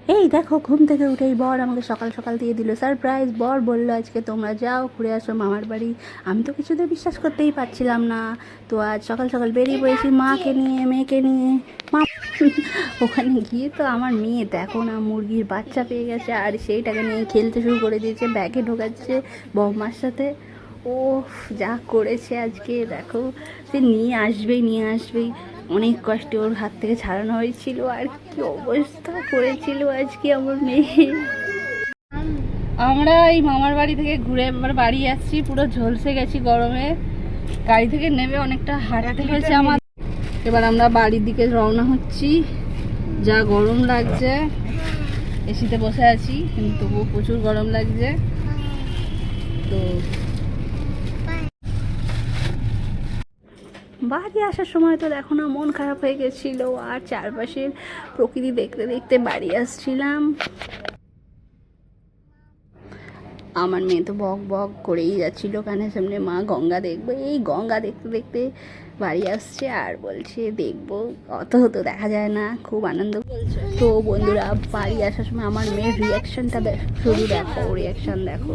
এই দেখো, ঘুম থেকে উঠেই বর আমাকে সকাল সকাল দিয়ে দিল সারপ্রাইজ। বর বলল আজকে তোমরা যাও ঘুরে আসো মামার বাড়ি। আমি তো কিছুতে বিশ্বাস করতেই পারছিলাম না। তো আজ সকাল সকাল বেরিয়ে পড়েছি মাকে নিয়ে, মেয়েকে নিয়ে। মা ওখানে গিয়ে তো আমার মেয়ে দেখো না মুরগির বাচ্চা পেয়ে গেছে, আর সেইটাকে নিয়ে খেলতে শুরু করে দিয়েছে, ব্যাগে ঢোকাচ্ছে বৌমার সাথে। ও যা করেছে আজকে দেখো, সে নিয়ে আসবেই নিয়ে আসবেই। অনেক কষ্টে ওর হাত থেকে ছাড়ানো হয়েছিল, আর কি অবস্থা করেছিল আজকে আমার মেয়ে। আমরা এই মামার বাড়ি থেকে ঘুরে এবার বাড়ি আসছি, পুরো ঝলসে গেছি গরমে। গাড়ি থেকে নেমে অনেকটা হাঁটতে হয়েছে আমার। এবার আমরা বাড়ির দিকে রওনা হচ্ছি। যা গরম লাগছে, এসিতে বসে আছি কিন্তু তবুও প্রচুর গরম লাগছে। তো বাড়ি আসার সময় তো দেখো না মন খারাপ হয়ে গেছিলো, আর চারপাশের প্রকৃতি দেখতে দেখতে বাড়ি আসছিলাম। আমার মেয়ে তো বক বক করেই যাচ্ছিল কানের সামনে, মা গঙ্গা দেখবো। এই গঙ্গা দেখতে দেখতে বাড়ি আসছে আর বলছে দেখবো, অত তো দেখা যায় না, খুব আনন্দ। তো বন্ধুরা বাড়ি আসার সময় আমার মেয়ের রিয়াকশনটা শুধু দেখো, রিয়াকশন দেখো।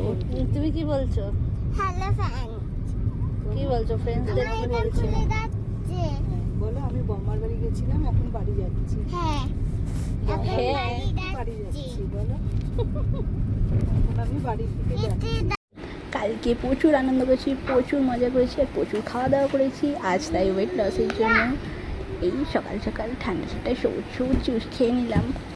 তুমি কি বলছো? হ্যালো ফ্রেন্ড, কি বলছো ফ্রেন্ডসদের কি বলছো? বলো আমি বম্মার বাড়ি গেছিলাম, এখন বাড়ি যাচ্ছি। হ্যাঁ হ্যাঁ বাড়ি যাচ্ছি বলো। এখন আমি বাড়ি থেকে যাচ্ছি। কালকে প্রচুর আনন্দ করেছি, প্রচুর মজা করেছি, আর প্রচুর খাওয়া দাওয়া করেছি। আজ তাই ওয়েট লসের জন্য এই সকাল সকাল ঠান্ডা ঠান্ডা সবুজ সবুজ জুস খেয়ে নিলাম।